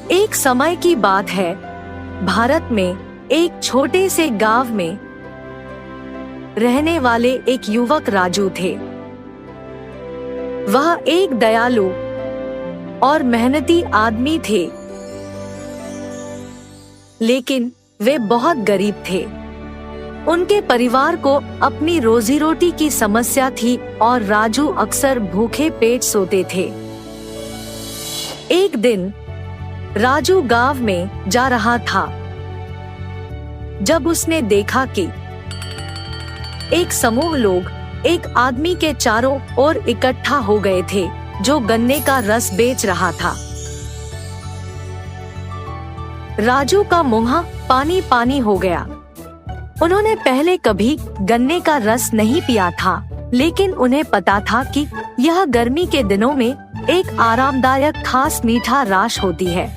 एक समय की बात है, भारत में एक छोटे से गांव में रहने वाले एक युवक राजू थे। वह एक दयालु और मेहनती आदमी थे, लेकिन वे बहुत गरीब थे। उनके परिवार को अपनी रोजी रोटी की समस्या थी और राजू अक्सर भूखे पेट सोते थे। एक दिन राजू गांव में जा रहा था जब उसने देखा कि एक समूह लोग एक आदमी के चारों ओर इकट्ठा हो गए थे जो गन्ने का रस बेच रहा था। राजू का मुंह पानी पानी हो गया। उन्होंने पहले कभी गन्ने का रस नहीं पिया था, लेकिन उन्हें पता था कि यह गर्मी के दिनों में एक आरामदायक खास मीठा रस होती है।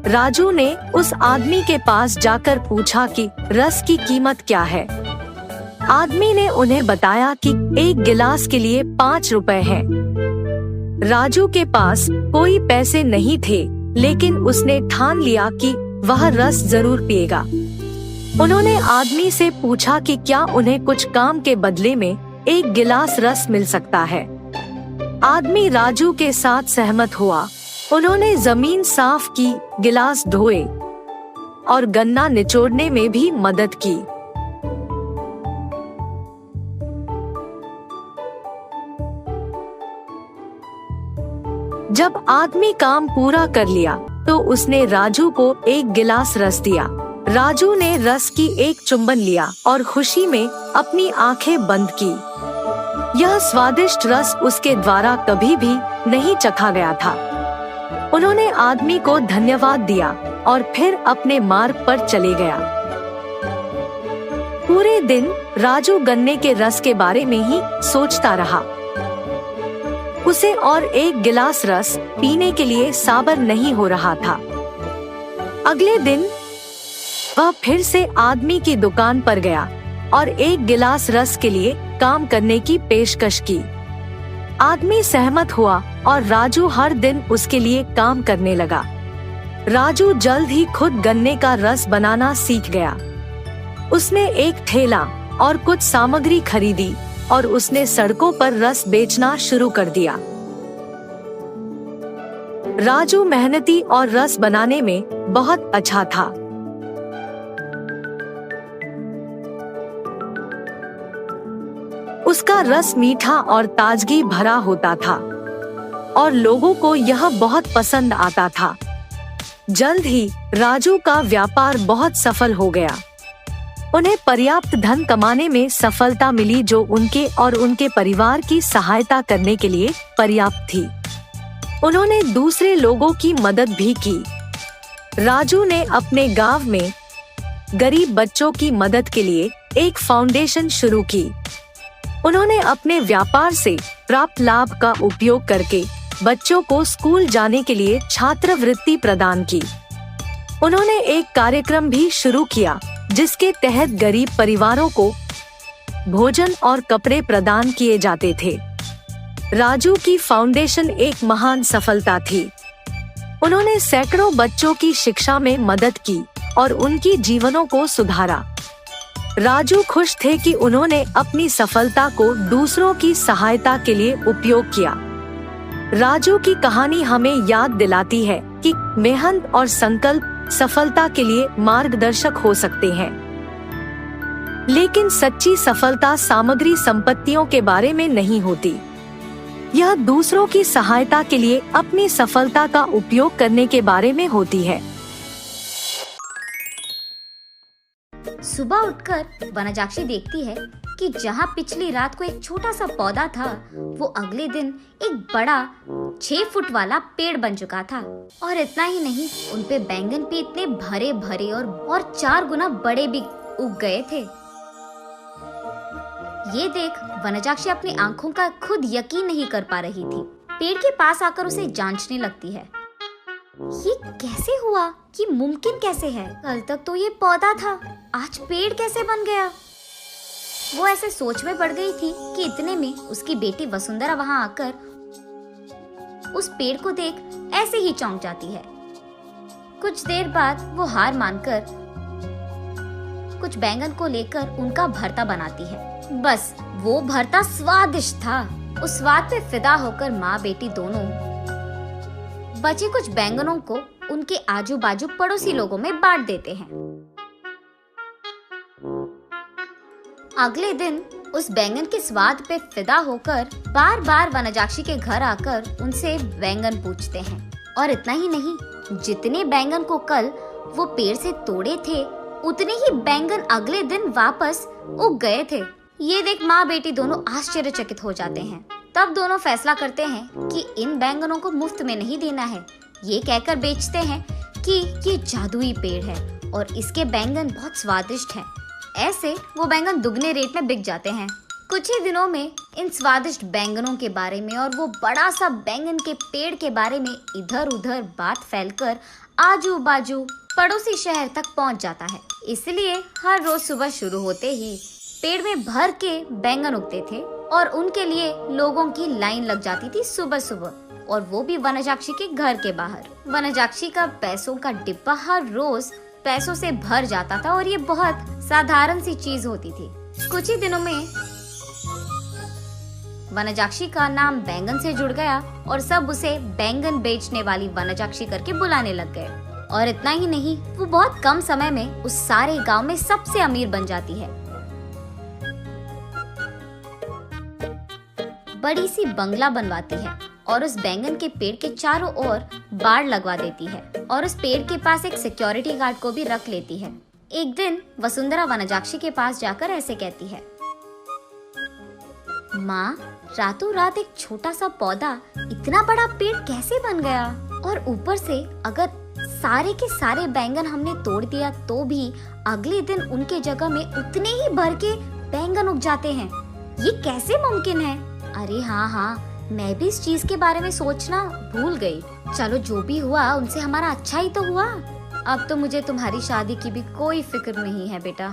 राजू ने उस आदमी के पास जाकर पूछा कि रस की कीमत क्या है। आदमी ने उन्हें बताया कि एक गिलास के लिए 5 रुपए है। राजू के पास कोई पैसे नहीं थे, लेकिन उसने ठान लिया कि वह रस जरूर पिएगा। उन्होंने आदमी से पूछा कि क्या उन्हें कुछ काम के बदले में एक गिलास रस मिल सकता है। आदमी राजू के साथ सहमत हुआ। उन्होंने जमीन साफ की, गिलास धोए और गन्ना निचोड़ने में भी मदद की। जब आदमी काम पूरा कर लिया तो उसने राजू को एक गिलास रस दिया। राजू ने रस की एक चुम्बन लिया और खुशी में अपनी आंखें बंद की। यह स्वादिष्ट रस उसके द्वारा कभी भी नहीं चखा गया था। उन्होंने आदमी को धन्यवाद दिया और फिर अपने मार्ग पर चले गया। पूरे दिन राजू गन्ने के रस के बारे में ही सोचता रहा। उसे और एक गिलास रस पीने के लिए सब्र नहीं हो रहा था। अगले दिन वह फिर से आदमी की दुकान पर गया और एक गिलास रस के लिए काम करने की पेशकश की। आदमी सहमत हुआ और राजू हर दिन उसके लिए काम करने लगा। राजू जल्द ही खुद गन्ने का रस बनाना सीख गया। उसने एक ठेला और कुछ सामग्री खरीदी और उसने सड़कों पर रस बेचना शुरू कर दिया। राजू मेहनती और रस बनाने में बहुत अच्छा था। उसका रस मीठा और ताजगी भरा होता था और लोगों को यह बहुत पसंद आता था। जल्द ही राजू का व्यापार बहुत सफल हो गया। उन्हें पर्याप्त धन कमाने में सफलता मिली जो उनके और उनके परिवार की सहायता करने के लिए पर्याप्त थी। उन्होंने दूसरे लोगों की मदद भी की। राजू ने अपने गांव में गरीब बच्चों की मदद के लिए एक फाउंडेशन शुरू की। उन्होंने अपने व्यापार से प्राप्त लाभ का उपयोग करके बच्चों को स्कूल जाने के लिए छात्रवृत्ति प्रदान की। उन्होंने एक कार्यक्रम भी शुरू किया जिसके तहत गरीब परिवारों को भोजन और कपड़े प्रदान किए जाते थे। राजू की फाउंडेशन एक महान सफलता थी। उन्होंने सैकड़ों बच्चों की शिक्षा में मदद की और उनकी जीवनों को सुधारा। राजू खुश थे कि उन्होंने अपनी सफलता को दूसरों की सहायता के लिए उपयोग किया। राजू की कहानी हमें याद दिलाती है कि मेहनत और संकल्प सफलता के लिए मार्गदर्शक हो सकते हैं, लेकिन सच्ची सफलता सामग्री संपत्तियों के बारे में नहीं होती। यह दूसरों की सहायता के लिए अपनी सफलता का उपयोग करने के बारे में होती है। सुबह उठकर वनजाक्षी देखती है कि जहाँ पिछली रात को एक छोटा सा पौधा था, वो अगले दिन एक बड़ा 6 फुट वाला पेड़ बन चुका था। और इतना ही नहीं, उनपे बैंगन भी इतने भरे भरे और 4 गुना बड़े भी उग गए थे। ये देख वनजाक्षी अपनी आंखों का खुद यकीन नहीं कर पा रही थी। पेड़ के पास आकर उसे जांचने लगती है। ये कैसे हुआ? ये मुमकिन कैसे है? कल तक तो ये पौधा था, आज पेड़ कैसे बन गया? वो ऐसे सोच में पड़ गई थी कि इतने में उसकी बेटी वसुंधरा वहां आकर उस पेड़ को देख ऐसे ही चौंक जाती है। कुछ देर बाद वो हार मानकर कुछ बैंगन को लेकर उनका भरता बनाती है। बस वो भरता स्वादिष्ट था। उस स्वाद पे फिदा होकर माँ बेटी दोनों बचे कुछ बैंगनों को उनके आजू बाजू पड़ोसी लोगों में बांट देते हैं। अगले दिन उस बैंगन के स्वाद पे फिदा होकर बार बार वनजाक्षी के घर आकर उनसे बैंगन पूछते हैं। और इतना ही नहीं, जितने बैंगन को कल वो पेड़ से तोड़े थे उतने ही बैंगन अगले दिन वापस उग गए थे। ये देख माँ बेटी दोनों आश्चर्यचकित हो जाते हैं। तब दोनों फैसला करते हैं कि इन बैंगनों को मुफ्त में नहीं देना है। ये कहकर बेचते हैं कि ये जादुई पेड़ है और इसके बैंगन बहुत स्वादिष्ट हैं। ऐसे वो बैंगन दुगने रेट में बिक जाते हैं। कुछ ही दिनों में इन स्वादिष्ट बैंगनों के बारे में और वो बड़ा सा बैंगन के पेड़ के बारे में इधर उधर बात फैलकर आजू बाजू पड़ोसी शहर तक पहुंच जाता है। इसलिए हर रोज सुबह शुरू होते ही पेड़ में भर के बैंगन उगते थे और उनके लिए लोगों की लाइन लग जाती थी सुबह सुबह, और वो भी वनजाक्षी के घर के बाहर। वनजाक्षी का पैसों का डिब्बा हर रोज पैसों से भर जाता था और ये बहुत साधारण सी चीज होती थी। कुछ ही दिनों में वनजाक्षी का नाम बैंगन से जुड़ गया और सब उसे बैंगन बेचने वाली वनजाक्षी करके बुलाने लग गए। और इतना ही नहीं, वो बहुत कम समय में उस सारे गांव में सबसे अमीर बन जाती है। बड़ी सी बंगला बनवाती है और उस बैंगन के पेड़ के चारों ओर बाड़ लगवा देती है और उस पेड़ के पास एक सिक्योरिटी गार्ड को भी रख लेती है। एक दिन वसुंधरा वनजाक्षी के पास जाकर ऐसे कहती है, माँ, रातों रात एक छोटा सा पौधा इतना बड़ा पेड़ कैसे बन गया? और ऊपर से अगर सारे के सारे बैंगन हमने तोड़ दिया तो भी अगले दिन उनके जगह में उतने ही भर के बैंगन उग जाते हैं। ये कैसे मुमकिन है? अरे हाँ, मैं भी इस चीज के बारे में सोचना भूल गई। चलो जो भी हुआ उनसे हमारा अच्छा ही तो हुआ। अब तो मुझे तुम्हारी शादी की भी कोई फिक्र नहीं है बेटा,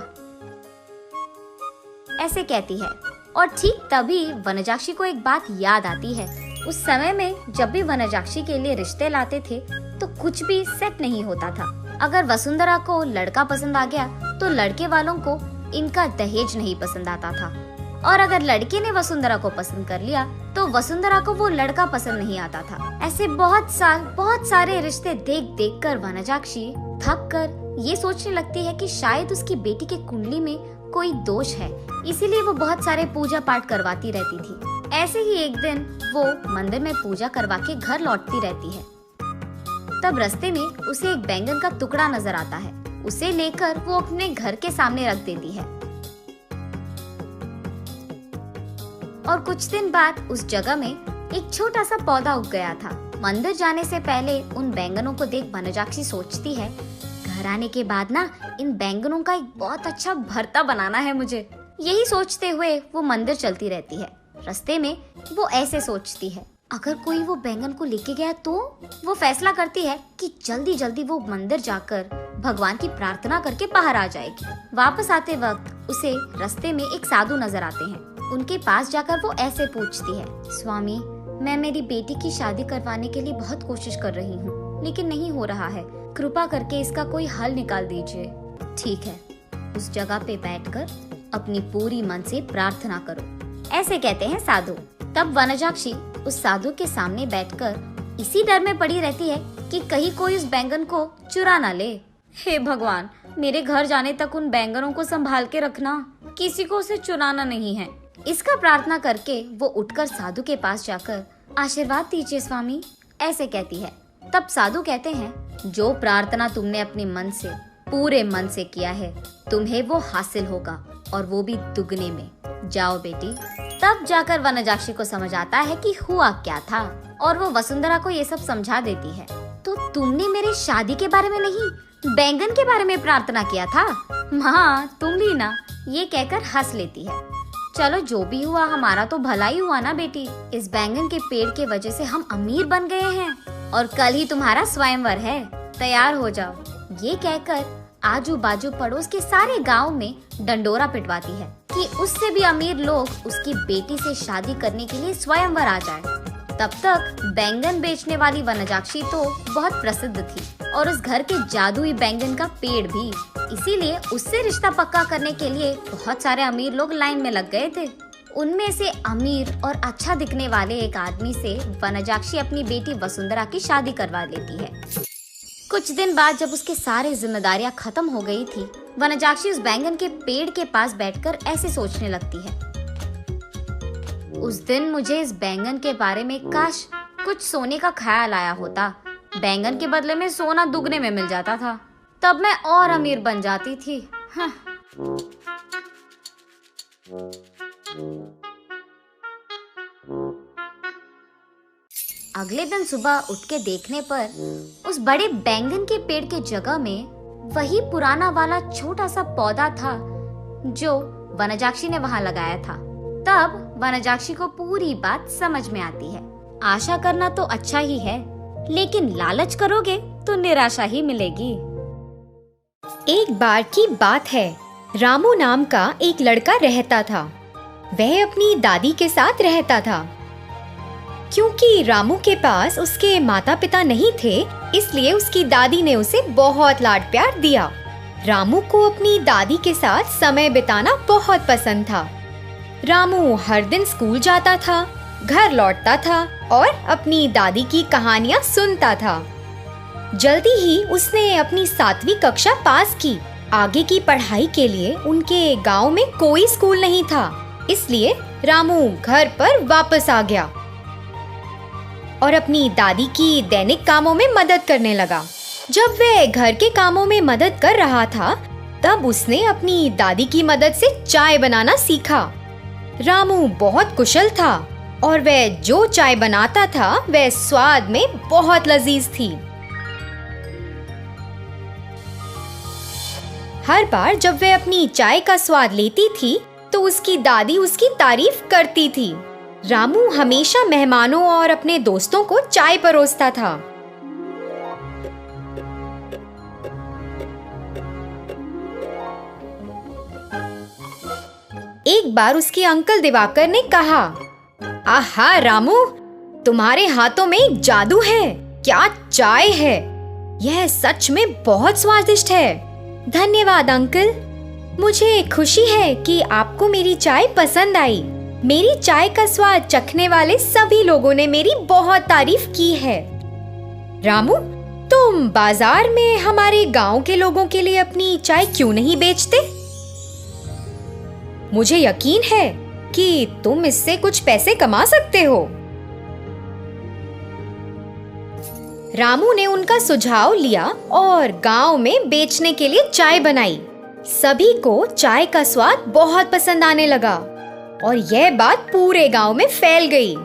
ऐसे कहती है। और ठीक तभी वनजाक्षी को एक बात याद आती है। उस समय में जब भी वनजाक्षी के लिए रिश्ते लाते थे तो कुछ भी सेट नहीं होता था। अगर वसुंधरा को लड़का पसंद आ गया तो लड़के वालों को इनका दहेज नहीं पसंद आता था, और अगर लड़के ने वसुंधरा को पसंद कर लिया तो वसुंधरा को वो लड़का पसंद नहीं आता था। ऐसे बहुत सारे रिश्ते देख देख कर वनजाक्षी थक कर ये सोचने लगती है कि शायद उसकी बेटी के कुंडली में कोई दोष है, इसीलिए वो बहुत सारे पूजा पाठ करवाती रहती थी। ऐसे ही एक दिन वो मंदिर में पूजा करवा के घर लौटती रहती है। तब रास्ते में उसे एक बैंगन का टुकड़ा नजर आता है। उसे लेकर वो अपने घर के सामने रख देती है। और कुछ दिन बाद उस जगह में एक छोटा सा पौधा उग गया था। मंदिर जाने से पहले उन बैंगनों को देख वनजाक्षी सोचती है, घर आने के बाद ना इन बैंगनों का एक बहुत अच्छा भरता बनाना है मुझे। यही सोचते हुए वो मंदिर चलती रहती है। रास्ते में वो ऐसे सोचती है, अगर कोई वो बैंगन को लेके गया तो वो फैसला करती है कि जल्दी जल्दी वो मंदिर जाकर भगवान की प्रार्थना करके बाहर आ जाएगी। वापस आते वक्त उसे रास्ते में एक साधु नजर आते हैं। उनके पास जाकर वो ऐसे पूछती है, स्वामी, मैं मेरी बेटी की शादी करवाने के लिए बहुत कोशिश कर रही हूँ, लेकिन नहीं हो रहा है। कृपा करके इसका कोई हल निकाल दीजिए। ठीक है, उस जगह पे बैठकर अपनी पूरी मन से प्रार्थना करो, ऐसे कहते हैं साधु। तब वनजाक्षी उस साधु के सामने बैठकर इसी डर में पड़ी रहती है कि कहीं कोई उस बैंगन को चुरा ना ले। हे भगवान, मेरे घर जाने तक उन बैंगनों को संभाल के रखना, किसी को उसे चुराना नहीं है। इसका प्रार्थना करके वो उठकर साधु के पास जाकर आशीर्वाद दीजिए स्वामी, ऐसे कहती है। तब साधु कहते हैं, जो प्रार्थना तुमने अपने मन से पूरे मन से किया है तुम्हें वो हासिल होगा, और वो भी दुगने में। जाओ बेटी। तब जाकर वनजाक्षी को समझ आता है कि हुआ क्या था, और वो वसुंधरा को ये सब समझा देती है। तो तुमने मेरी शादी के बारे में नहीं, बैंगन के बारे में प्रार्थना किया था? माँ, तुम भी ना, ये कहकर हंस लेती है। चलो जो भी हुआ हमारा तो भला ही हुआ ना बेटी। इस बैंगन के पेड़ के वजह से हम अमीर बन गए हैं, और कल ही तुम्हारा स्वयंवर है, तैयार हो जाओ। ये कहकर आजू बाजू पड़ोस के सारे गांव में डंडोरा पिटवाती है कि उससे भी अमीर लोग उसकी बेटी से शादी करने के लिए स्वयंवर आ जाए। तब तक बैंगन बेचने वाली वनजाक्षी तो बहुत प्रसिद्ध थी और उस घर के जादुई बैंगन का पेड़ भी। इसीलिए उससे रिश्ता पक्का करने के लिए बहुत सारे अमीर लोग लाइन में लग गए थे। उनमें से अमीर और अच्छा दिखने वाले एक आदमी से वनजाक्षी अपनी बेटी वसुंधरा की शादी करवा लेती है। कुछ दिन बाद जब उसके सारे जिम्मेदारियां खत्म हो गई थी, वनजाक्षी उस बैंगन के पेड़ के पास बैठकर ऐसे सोचने लगती है, उस दिन मुझे इस बैंगन के बारे में काश कुछ सोने का ख्याल आया होता। बैंगन के बदले में सोना दुगने में मिल जाता था, तब मैं और अमीर बन जाती थी। हाँ। अगले दिन सुबह उठ के देखने पर उस बड़े बैंगन के पेड़ के जगह में वही पुराना वाला छोटा सा पौधा था जो वनजाक्षी ने वहां लगाया था। तब वनजाक्षी को पूरी बात समझ में आती है। आशा करना तो अच्छा ही है, लेकिन लालच करोगे तो निराशा ही मिलेगी। एक बार की बात है, रामू नाम का एक लड़का रहता था। वह अपनी दादी के साथ रहता था। क्योंकि रामू के पास उसके माता पिता नहीं थे, इसलिए उसकी दादी ने उसे बहुत लाड प्यार दिया। रामू को अपनी दादी के साथ समय बिताना बहुत पसंद था। रामू हर दिन स्कूल जाता था, घर लौटता था और अपनी दादी की कहानियाँ सुनता था। जल्दी ही उसने अपनी 7वीं कक्षा पास की। आगे की पढ़ाई के लिए उनके गांव में कोई स्कूल नहीं था, इसलिए रामू घर पर वापस आ गया और अपनी दादी की दैनिक कामों में मदद करने लगा। जब वह घर के कामों में मदद कर रहा था, तब उसने अपनी दादी की मदद से चाय बनाना सीखा। रामू बहुत कुशल था और वह जो चाय बनाता था वह स्वाद में बहुत लजीज थी। हर बार जब वह अपनी चाय का स्वाद लेती थी तो उसकी दादी उसकी तारीफ करती थी। रामू हमेशा मेहमानों और अपने दोस्तों को चाय परोसता था। एक बार उसके अंकल दिवाकर ने कहा, आहा रामू, तुम्हारे हाथों में एक जादू है। क्या चाय है! यह सच में बहुत स्वादिष्ट है। धन्यवाद अंकल, मुझे खुशी है कि आपको मेरी चाय पसंद आई। मेरी चाय का स्वाद चखने वाले सभी लोगों ने मेरी बहुत तारीफ की है। रामू, तुम बाजार में हमारे गांव के लोगों के लिए अपनी चाय क्यों नहीं बेचते? मुझे यकीन है कि तुम इससे कुछ पैसे कमा सकते हो। रामू ने उनका सुझाव लिया और गांव में बेचने के लिए चाय बनाई। सभी को चाय का स्वाद बहुत पसंद आने लगा और यह बात पूरे गांव में फैल गई।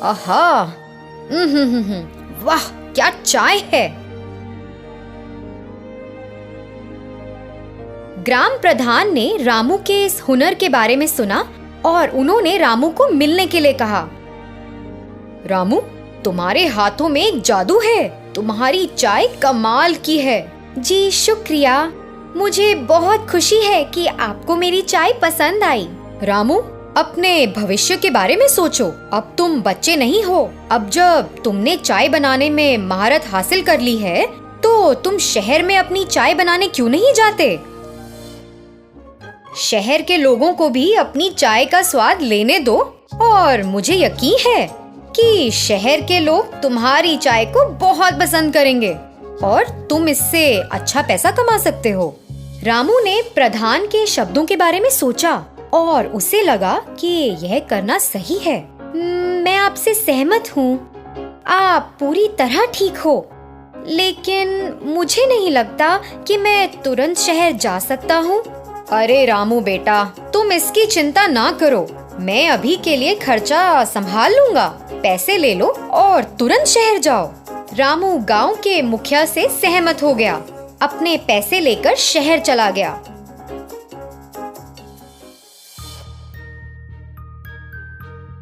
आहा, वाह, क्या चाय है! ग्राम प्रधान ने रामू के इस हुनर के बारे में सुना और उन्होंने रामू को मिलने के लिए कहा। रामू, तुम्हारे हाथों में एक जादू है। तुम्हारी चाय कमाल की है। जी शुक्रिया, मुझे बहुत खुशी है कि आपको मेरी चाय पसंद आई। रामू, अपने भविष्य के बारे में सोचो। अब तुम बच्चे नहीं हो। अब जब तुमने चाय बनाने में महारत हासिल कर ली है, तो तुम शहर में अपनी चाय बनाने क्यों नहीं जाते? शहर के लोगों को भी अपनी चाय का स्वाद लेने दो और मुझे यकीन है कि शहर के लोग तुम्हारी चाय को बहुत पसंद करेंगे और तुम इससे अच्छा पैसा कमा सकते हो। रामू ने प्रधान के शब्दों के बारे में सोचा और उसे लगा कि यह करना सही है। मैं आपसे सहमत हूँ। आप पूरी तरह ठीक हो, लेकिन मुझे नहीं लगता कि मैं तुरंत शहर जा सकता हूँ। अरे रामू बेटा, तुम इसकी चिंता ना करो। मैं अभी के लिए खर्चा संभाल लूंगा। पैसे ले लो और तुरंत शहर जाओ। रामू गांव के मुखिया से सहमत हो गया। अपने पैसे लेकर शहर चला गया।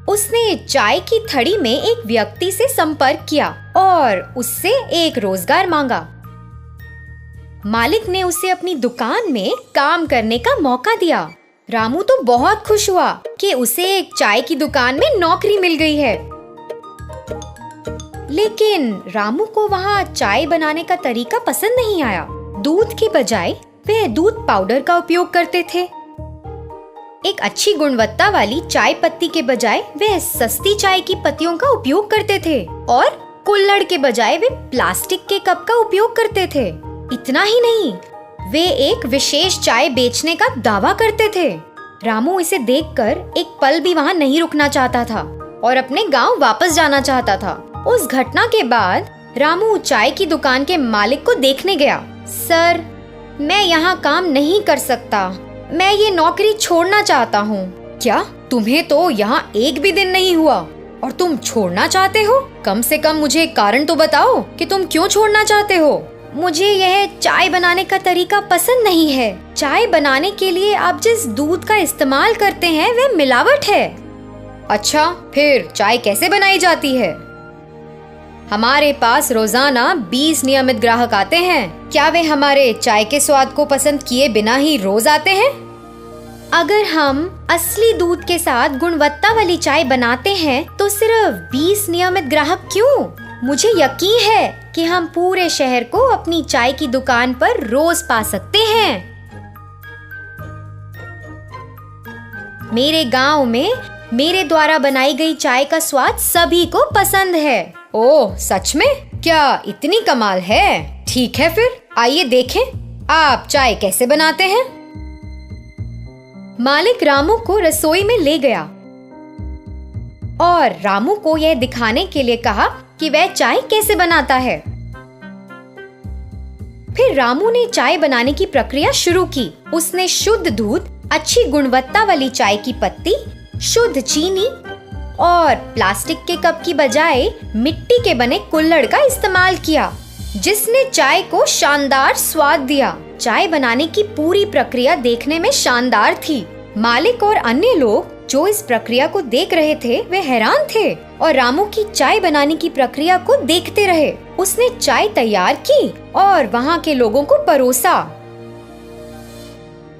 उसने चाय की थड़ी में एक व्यक्ति से संपर्क किया और उससे एक रोजगार मांगा। मालिक ने उसे अपनी दुकान में काम करने का मौका दिया। रामू तो बहुत खुश हुआ कि उसे एक चाय की दुकान में नौकरी मिल गई है। लेकिन रामू को वहाँ चाय बनाने का तरीका पसंद नहीं आया। दूध के बजाय वे दूध पाउडर का उपयोग करते थे। एक अच्छी गुणवत्ता वाली चाय पत्ती के बजाय वे सस्ती चाय की पत्तियों का उपयोग करते थे और कुल्हड़ के बजाय वे प्लास्टिक के कप का उपयोग करते थे। इतना ही नहीं, वे एक विशेष चाय बेचने का दावा करते थे। रामू इसे देखकर एक पल भी वहाँ नहीं रुकना चाहता था और अपने गांव वापस जाना चाहता था। उस घटना के बाद रामू चाय की दुकान के मालिक को देखने गया। सर, मैं यहाँ काम नहीं कर सकता, मैं ये नौकरी छोड़ना चाहता हूँ। क्या तुम्हें तो यहाँ एक भी दिन नहीं हुआ और तुम छोड़ना चाहते हो? कम से कम मुझे कारण तो बताओ कि तुम क्यों छोड़ना चाहते हो। मुझे यह चाय बनाने का तरीका पसंद नहीं है। चाय बनाने के लिए आप जिस दूध का इस्तेमाल करते हैं वह मिलावट है। अच्छा, फिर चाय कैसे बनाई जाती है? हमारे पास रोजाना 20 नियमित ग्राहक आते हैं। क्या वे हमारे चाय के स्वाद को पसंद किए बिना ही रोज आते हैं? अगर हम असली दूध के साथ गुणवत्ता वाली चाय बनाते हैं तो सिर्फ 20 नियमित ग्राहक क्यों? मुझे यकीन है कि हम पूरे शहर को अपनी चाय की दुकान पर रोज पा सकते हैं। मेरे गांव में मेरे द्वारा बनाई गई चाय का स्वाद सभी को पसंद है। ओह, सच में? क्या इतनी कमाल है? ठीक है, फिर आइए देखें आप चाय कैसे बनाते हैं। मालिक रामू को रसोई में ले गया और रामू को यह दिखाने के लिए कहा कि वह चाय कैसे बनाता है। फिर रामू ने चाय बनाने की प्रक्रिया शुरू की। उसने शुद्ध दूध, अच्छी गुणवत्ता वाली चाय की पत्ती, शुद्ध चीनी और प्लास्टिक के कप की बजाय मिट्टी के बने कुल्हड़ का इस्तेमाल किया, जिसने चाय को शानदार स्वाद दिया। चाय बनाने की पूरी प्रक्रिया देखने में शानदार थी। मालिक और अन्य लोग जो इस प्रक्रिया को देख रहे थे वे हैरान थे और रामू की चाय बनाने की प्रक्रिया को देखते रहे। उसने चाय तैयार की और वहाँ के लोगों को परोसा।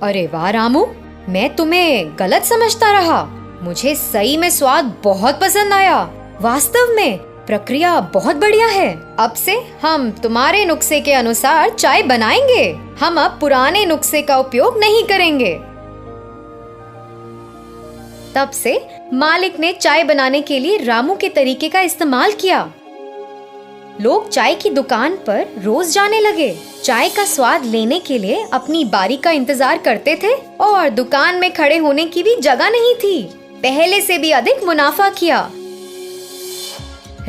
अरे वाह रामू, मैं तुम्हें गलत समझता रहा। मुझे सही में स्वाद बहुत पसंद आया। वास्तव में प्रक्रिया बहुत बढ़िया है। अब से हम तुम्हारे नुस्खे के अनुसार चाय बनाएंगे। हम अब पुराने नुस्खे का उपयोग नहीं करेंगे। तब से मालिक ने चाय बनाने के लिए रामू के तरीके का इस्तेमाल किया। लोग चाय की दुकान पर रोज जाने लगे। चाय का स्वाद लेने के लिए अपनी बारी का इंतजार करते थे और दुकान में खड़े होने की भी जगह नहीं थी। पहले से भी अधिक मुनाफा किया।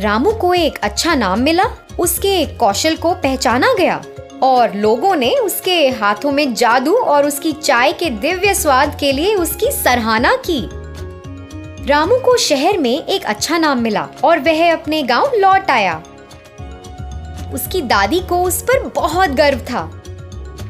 रामू को एक अच्छा नाम मिला, उसके कौशल को पहचाना गया और लोगों ने उसके हाथों में जादू और उसकी चाय के दिव्य स्वाद के लिए उसकी सराहना की। रामू को शहर में एक अच्छा नाम मिला और वह अपने गांव लौट आया। उसकी दादी को उस पर बहुत गर्व था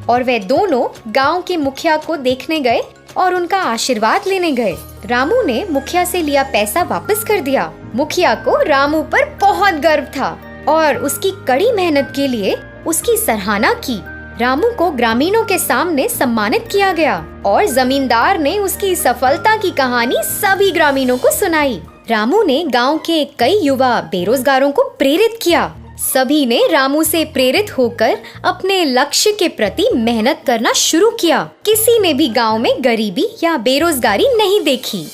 और वे दोनों गांव के मुखिया को देखने गए और उनका आशीर्वाद लेने गए। रामू ने मुखिया से लिया पैसा वापस कर दिया। मुखिया को रामू पर बहुत गर्व था और उसकी कड़ी मेहनत के लिए उसकी सराहना की। रामू को ग्रामीणों के सामने सम्मानित किया गया और जमींदार ने उसकी सफलता की कहानी सभी ग्रामीणों को सुनाई। रामू ने गांव के कई युवा बेरोजगारों को प्रेरित किया। सभी ने रामू से प्रेरित होकर अपने लक्ष्य के प्रति मेहनत करना शुरू किया। किसी ने भी गांव में गरीबी या बेरोजगारी नहीं देखी।